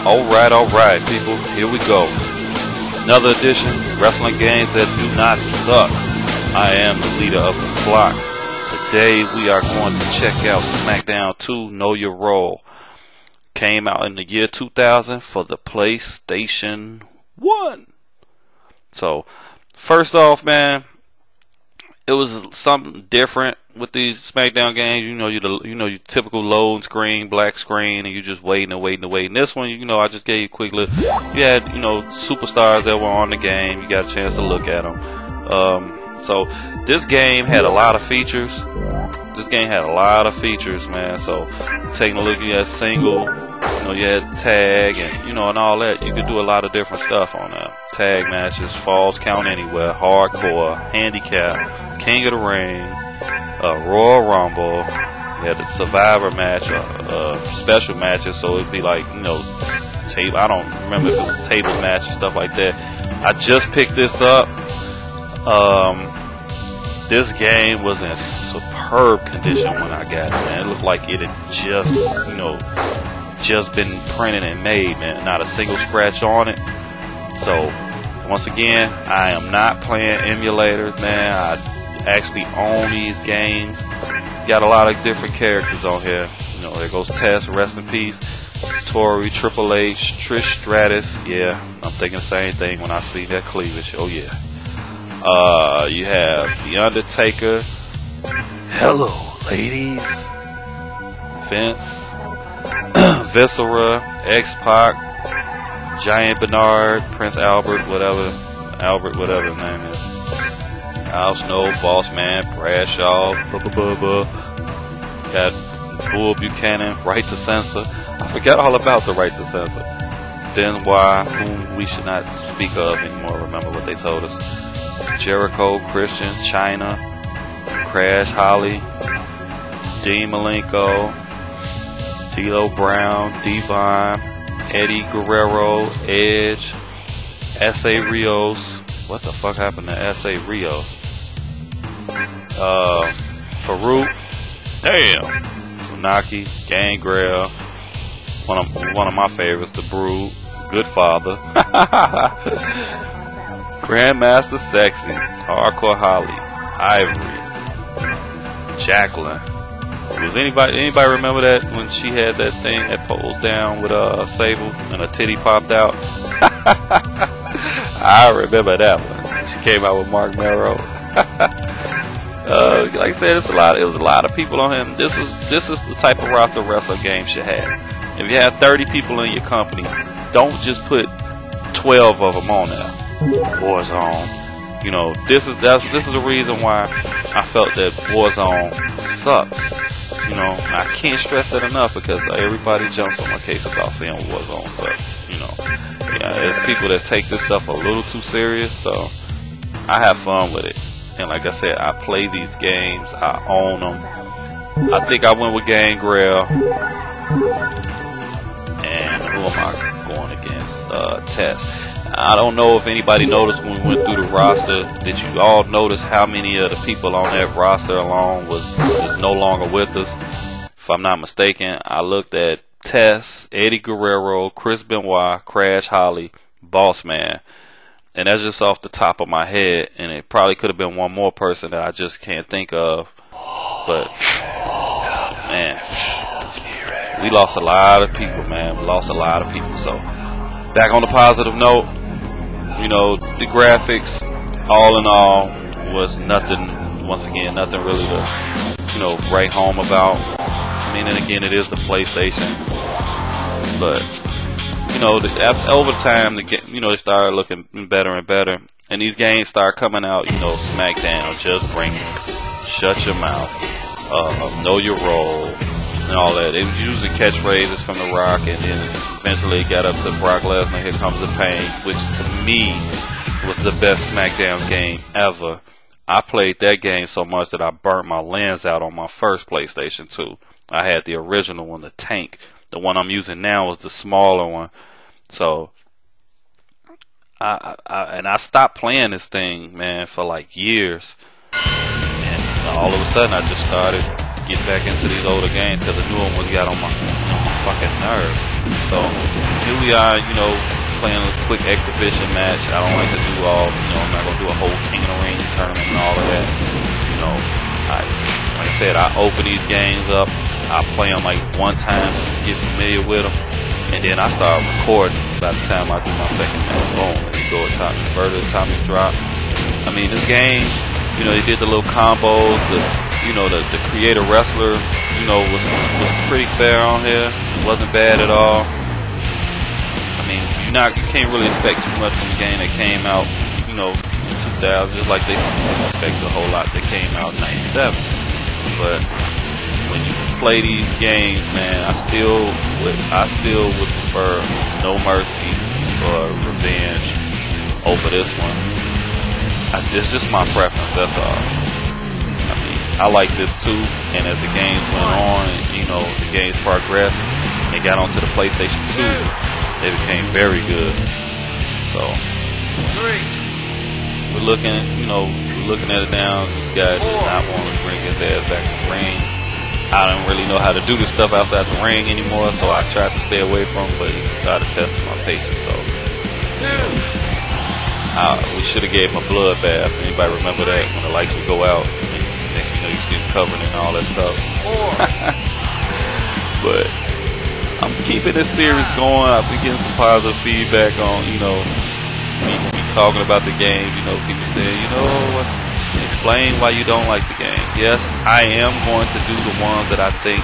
Alright, people, here we go. Another edition, wrestling games that do not suck. I am the leader of the flock. Today we are going to check out Smackdown 2, Know Your Role. Came out in the year 2000 for the PlayStation 1. So, first off, man, it was something different with these Smackdown games. You know, your typical load screen, black screen, and you just waiting. This one, I just gave you a quick look. You had, superstars that were on the game. You got a chance to look at them. So this game had a lot of features. Man. So taking a look, you had single, you had tag, and and all that. You could do a lot of different stuff on that. Tag matches, falls count anywhere, hardcore, handicap, King of the Ring, Royal Rumble. You had the Survivor match, special matches. So it'd be like table. I don't remember if it was table match and stuff like that. I just picked this up. This game was in superb condition when I got it, man. It looked like it had just been printed and made, man. Not a single scratch on it. So, once again, I am not playing emulators, man. I actually own these games. Got a lot of different characters on here. There goes Tess, rest in peace. Tori, Triple H, Trish Stratus. Yeah, I'm thinking the same thing when I see that cleavage. Oh, yeah. You have The Undertaker. Hello, ladies. Vince. Viscera. X-Pac. Giant Bernard. Prince Albert, whatever his name is. Al Snow, Boss Man, Bradshaw. Got Bull Buchanan, Right to Censor. I forgot all about the Right to Censor. Benoit, whom we should not speak of anymore. Remember what they told us. Jericho, Christian, China, Crash Holly, Dean Malenko, D'Lo Brown, Devon, Eddie Guerrero, Edge, S.A. Rios. What the fuck happened to S.A. Rios? Farouk, damn, Funaki, Gangrel, one of my favorites, The Brood, Goodfather. Grandmaster Sexy, Hardcore Holly, Ivory, Jacqueline. Does anybody remember that when she had that thing that posed down with Sable and her titty popped out? I remember that one. She came out with Mark Merrow. Like I said, it was a lot of people on him. This is the type of roster wrestling game should have. If you have 30 people in your company, don't just put 12 of them on there. Warzone. This is the reason why I felt that Warzone sucks. I can't stress that enough because everybody jumps on my case about saying Warzone sucks. There's people that take this stuff a little too serious, so I have fun with it. And like I said, I play these games, I own them. I think I went with Gangrel. And who am I going against? Tess. I don't know if anybody noticed when we went through the roster. Did you all notice how many of the people on that roster alone is no longer with us? If I'm not mistaken, I looked at Tess, Eddie Guerrero, Chris Benoit, Crash Holly, Boss Man. And that's just off the top of my head. And it probably could have been one more person that I just can't think of. But, man, we lost a lot of people, man. So, back on the positive note, the graphics, all in all, was nothing, once again, nothing really to, write home about. I mean, and again, it is the PlayStation. But, over time, they started looking better and better. And these games start coming out, Smackdown, just bring it. Shut your mouth. Know your role. And all that. It was using catchphrases from The Rock, and then eventually it got up to Brock Lesnar, Here Comes the Pain, which to me was the best Smackdown game ever. I played that game so much that I burnt my lens out on my first PlayStation 2. I had the original one, the Tank. The one I'm using now is the smaller one. So, I stopped playing this thing, man, for like years. And all of a sudden, I just started getting back into these older games because the new one got on my fucking nerves. So here we are, you know, playing a quick exhibition match. I don't like to do all, you know, I'm not gonna do a whole King of the Ring tournament and all of that. You know, like I said, I open these games up, I play them like one time just to get familiar with them, and then I start recording. By the time I do my second match, boom, and you go atomic inverter, atomic drop. I mean, this game, you know, they did the little combos, you know, the creator wrestler, you know, was pretty fair on here. It wasn't bad at all. I mean, you can't really expect too much from a game that came out, you know, in 2000, just like they expect a whole lot that came out in 97. But when you play these games, man, I still would prefer No Mercy or Revenge over this one. It's just my preference, that's all. I mean, I like this too, and as the games went on, and, you know, the games progressed, and they got onto the PlayStation 2, they became very good. So we're looking at it now. This guy does not want to bring his ass back to the ring. I don't really know how to do this stuff outside the ring anymore, so I tried to stay away from him, but he tried to test my patience. So we should have gave him a bloodbath. Anybody remember that when the lights would go out? And next you know, you see him covered and all that stuff. But I'm keeping this series going. I've been getting some positive feedback on, you know, me talking about the game. You know, people saying, you know, explain why you don't like the game. Yes, I am going to do the ones that I think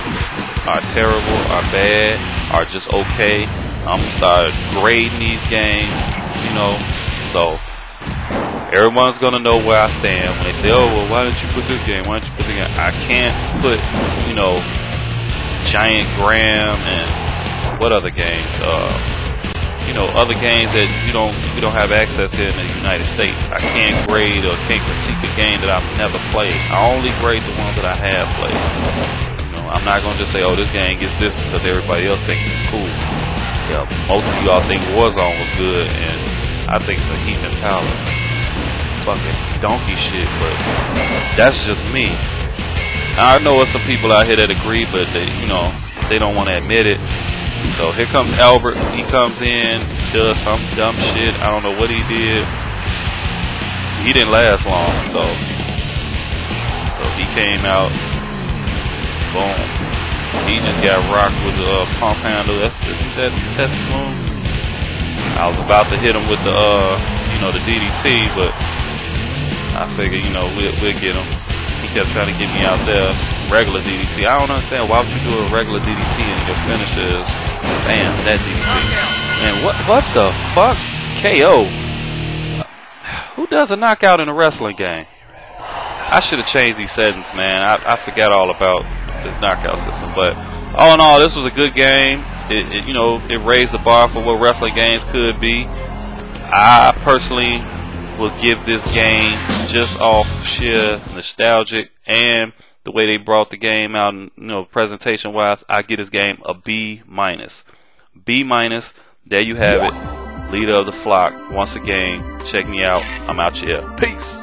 are terrible, are bad, are just okay. I'm going to start grading these games, you know, so everyone's going to know where I stand. When they say, oh, well, why didn't you put this game? Why didn't you put the game? I can't put, you know, Giant Graham and what other games? You know, other games that you don't have access here in the United States. I can't grade or can't critique a game that I've never played. I only grade the ones that I have played. You know, I'm not gonna just say, oh, this game gets this because everybody else thinks it's cool. Yeah, most of y'all think Warzone was good, and I think it's a heaping powder. Fucking donkey shit, but that's just me. I know there's some people out here that agree, but they don't want to admit it. So here comes Albert. He comes in, does some dumb shit. I don't know what he did. He didn't last long, so he came out. Boom. He just got rocked with a pump handle. That's that test move. I was about to hit him with the the DDT, but I figured, we'll get him. He kept trying to get me out there. Regular DDT. I don't understand. Why would you do a regular DDT and your finisher is bam, that DDT? Man, what the fuck? KO. Who does a knockout in a wrestling game? I should have changed these settings, man. I forgot all about the knockout system. But all in all, this was a good game. It raised the bar for what wrestling games could be. I personally will give this game, just off sheer nostalgic and the way they brought the game out, and presentation wise, I give this game a B-. B-. There you have it. Leader of the flock. Once again, check me out. I'm out here. Peace.